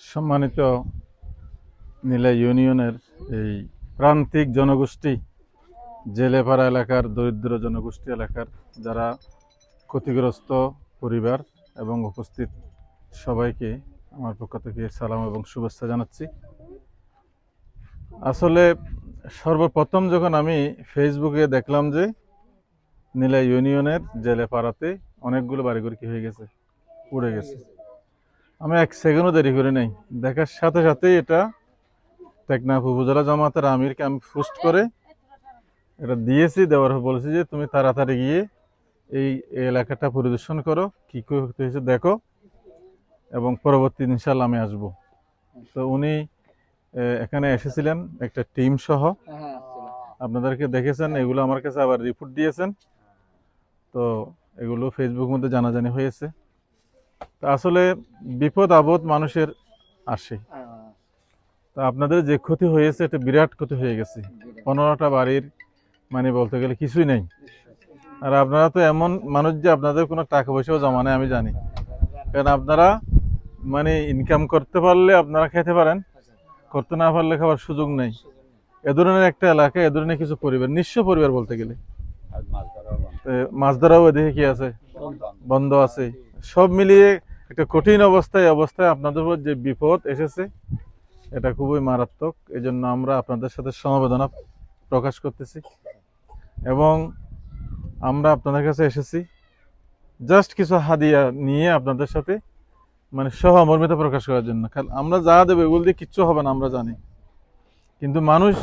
সম্মানিত নীলা ইউনিয়নের এই প্রান্তিক জনগোষ্ঠী, জেলেপাড়া এলাকার দরিদ্র জনগোষ্ঠী এলাকার যারা ক্ষতিগ্রস্ত পরিবার এবং উপস্থিত সবাইকে আমার পক্ষ থেকে সালাম এবং শুভেচ্ছা জানাচ্ছি। আসলে সর্বপ্রথম যখন আমি ফেসবুকে দেখলাম যে নীলা ইউনিয়নের জেলেপাড়াতে অনেকগুলো বাড়িঘর কি হয়ে গেছে, উড়ে গেছে, আমি এক সেকেন্ডও দেরি করে নাই। দেখার সাথে সাথেই এটা টেকনাফ উপজেলা জামাতের আমিরকে আমি পোস্ট করে এটা দিয়েছি। দেওয়ার পর বলেছি যে তুমি তাড়াতাড়ি গিয়ে এই এলাকাটা পরিদর্শন করো, কি করতে হয়েছে দেখো, এবং পরবর্তী ইনশাল্লাহ আমি আসবো। তো উনি এখানে এসেছিলেন একটা টিম সহ, আপনাদেরকে দেখেছেন, এগুলো আমার কাছে আবার রিপোর্ট দিয়েছেন। তো এগুলো ফেসবুক মধ্যে জানাজানি হয়েছে। তো আসলে বিপদ আপদ মানুষের আসে। তা আপনাদের যে ক্ষতি হয়েছে এটা বিরাট ক্ষতি হয়ে গেছে। 15টা বাড়ির মানে বলতে গেলে কিছুই নেই। আর আপনারা তো এমন মানুষ যে আপনাদের কোনো টাকা পয়সাও জমা নেই আমি জানি, কারণ আপনারা মানে ইনকাম করতে পারলে আপনারা খেতে পারেন, করতে না পারলে খাবার সুযোগ নেই। এ ধরনের একটা এলাকা, এ ধরনের কিছু পরিবার, নিঃস্ব পরিবার বলতে গেলে। মাছ ধরাও এদিকে কি আছে, বন্ধ আছে। সব মিলিয়ে একটা কঠিন অবস্থায় আপনাদের উপর যে বিপদ এসেছে এটা খুবই মারাত্মক। এই জন্য আমরা আপনাদের সাথে সমবেদনা প্রকাশ করতেছি এবং আমরা আপনাদের কাছে এসেছি জাস্ট কিছু হাদিয়া নিয়ে আপনাদের সাথে মানে সহমর্মিতা প্রকাশ করার জন্য। আমরা যা দেবো এগুলো দিয়ে কিচ্ছু হবে না আমরা জানি, কিন্তু মানুষ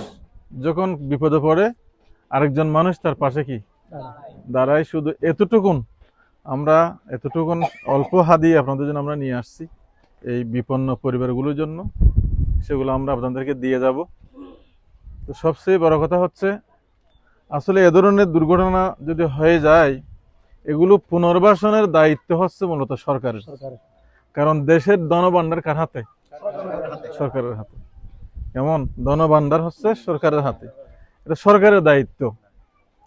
যখন বিপদে পড়ে আরেকজন মানুষ তার পাশে কি দাঁড়ায়, শুধু এতটুকুন অল্প হাদিয়া আপনাদের জন্য আমরা নিয়ে আসছি এই বিপন্ন পরিবারগুলোর জন্য, সেগুলো আমরা আপনাদেরকে দিয়ে যাব। তো সবচেয়ে বড় কথা হচ্ছে আসলে এ ধরনের দুর্ঘটনা যদি হয়ে যায় এগুলো পুনর্বাসনের দায়িত্ব হচ্ছে মূলত সরকারের, কারণ দেশের ধনভাণ্ডার কার হাতে? সরকারের হাতে। এমন ধনভাণ্ডার হচ্ছে সরকারের হাতে, এটা সরকারের দায়িত্ব।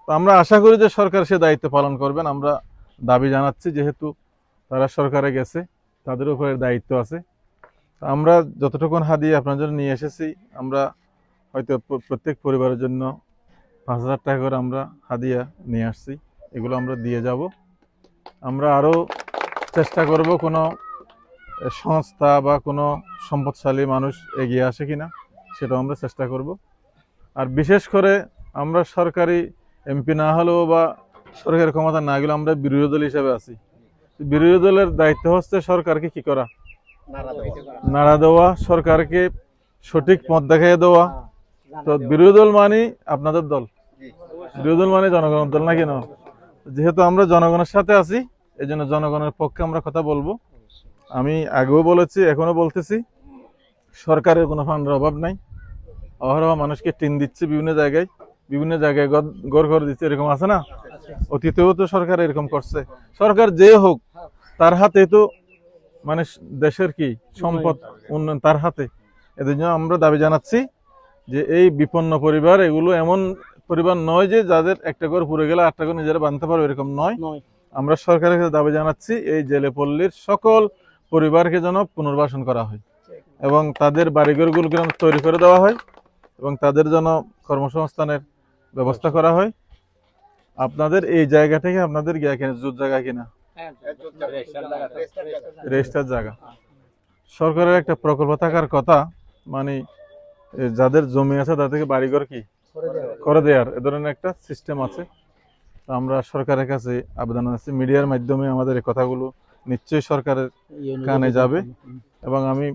তো আমরা আশা করি যে সরকার সে দায়িত্ব পালন করবেন। আমরা দাবি জানাচ্ছি, যেহেতু তারা সরকারে গেছে তাদের উপরে দায়িত্ব আছে। আমরা যতটুকুন হাদিয়া আপনার জন্য নিয়ে এসেছি, আমরা হয়তো প্রত্যেক পরিবারের জন্য 5,000 টাকা করে আমরা হাদিয়া নিয়ে আসছি, এগুলো আমরা দিয়ে যাব। আমরা আরও চেষ্টা করব কোনো সংস্থা বা কোনো সম্পদশালী মানুষ এগিয়ে আসে কিনা সেটাও আমরা চেষ্টা করব। আর বিশেষ করে আমরা সরকারি এমপি না হলেও বা সরকারের ক্ষমতা না গেলেও আমরা বিরোধী দল হিসেবে আছি। বিরোধী দলের দায়িত্ব হচ্ছে সরকারকে কি করা, নাড়া দেওয়া, সরকারকে সঠিক পথ দেখাইয়ে দেওয়া। তো বিরোধী দল মানে আপনাদের দল, বিরোধী দল মানে জনগণের দল না কেন? যেহেতু আমরা জনগণের সাথে আছি এই জন্য জনগণের পক্ষে আমরা কথা বলবো। আমি আগেও বলেছি, এখনো বলতেছি, সরকারের কোনো ফান্ডের অভাব নাই। অহরহ মানুষকে টিন দিচ্ছে, বিভিন্ন জায়গায় ঘর করে দিচ্ছে, এরকম আছে না? অতীতেও তো সরকার এরকম করছে। সরকার যে হোক তার হাতে তো মানে দেশের কি সম্পদ উন্নয়ন তার হাতে। এদের জন্য আমরা দাবি জানাচ্ছি যে এই বিপন্ন পরিবার এগুলো এমন পরিবার নয় যে যাদের একটা ঘর পুড়ে গেলে আটটা ঘর নিজেরা বাঁধতে পারবে, এরকম নয়। আমরা সরকারের কাছে দাবি জানাচ্ছি এই জেলেপল্লীর সকল পরিবারকে যেন পুনর্বাসন করা হয় এবং তাদের বাড়িঘরগুলোকে যেন তৈরি করে দেওয়া হয় এবং তাদের জন্য কর্মসংস্থানের ব্যবস্থা করা হয়। আপনাদের এই জায়গা থেকে আপনাদের জুত জায়গা কিনা রেজিস্টার জায়গা, সরকারের একটা প্রকল্প থাকার কথা, মানে যাদের জমি আছে তাদেরকে বাড়িঘর কি করে দেওয়ার এ ধরনের একটা সিস্টেম আছে। তো আমরা সরকারের কাছে আবেদন জানাচ্ছি, মিডিয়ার মাধ্যমে আমাদের এই কথাগুলো নিশ্চয়ই সরকারের কানে যাবে এবং আমি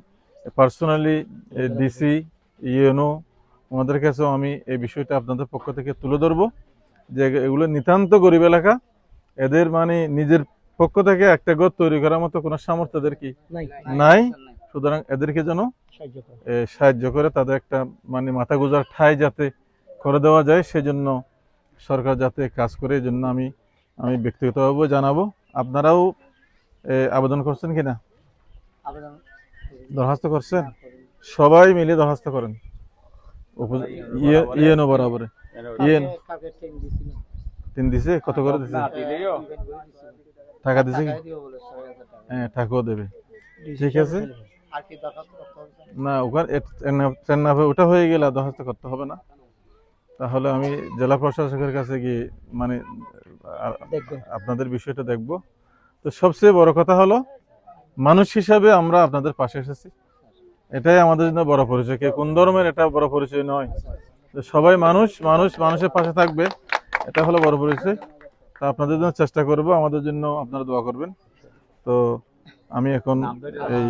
পার্সোনালি ডিসি ইউএনও ওনাদের কাছেও আমি এই বিষয়টা আপনাদের পক্ষ থেকে তুলে ধরবো যে এগুলো নিতান্ত গরিব এলাকা, এদের মানে নিজের পক্ষ থেকে একটা ঘর তৈরি করার মতো কোনো সামর্থ্য এদের কি নাই। সুতরাং এদেরকে যেন সাহায্য করে তাদের একটা মানে মাথা গোজার ঠাঁই যাতে করে দেওয়া যায়, সেজন্য সরকার যাতে কাজ করে, এই জন্য আমি ব্যক্তিগতভাবে জানাবো। আপনারাও আবেদন করছেন কিনা? দরখাস্ত করছেন? সবাই মিলে দরখাস্ত করেন ইয়েনো বরাবরে। ইয়েন তিন দিছে, কত করে দিছে? টাকা দিছে কি? হ্যাঁ, টাকাও দেবে। ঠিক আছে, আর কি দরখাস্ত করতে হবে স্যার? না, ওখানে চেন্নাবে ওটা হয়ে গেলে আর দরখাস্ত করতে হবে না। তাহলে আমি জেলা প্রশাসকের কাছে গিয়ে মানে দেখবেন। আপনাদের বিষয়টা দেখব। তো সবচেয়ে বড় কথা হলো মানুষ হিসাবে আমরা আপনাদের পাশে এসেছি, এটাই আমাদের জন্য বড় পরিচয়। কে কোন ধর্মের এটা বড় পরিচয় নয়, যে সবাই মানুষ, মানুষের পাশে থাকবে, এটা হলো বড় পরিচয়। তা আপনাদের জন্য চেষ্টা করব, আমাদের জন্য আপনারা দোয়া করবেন। তো আমি এখন এই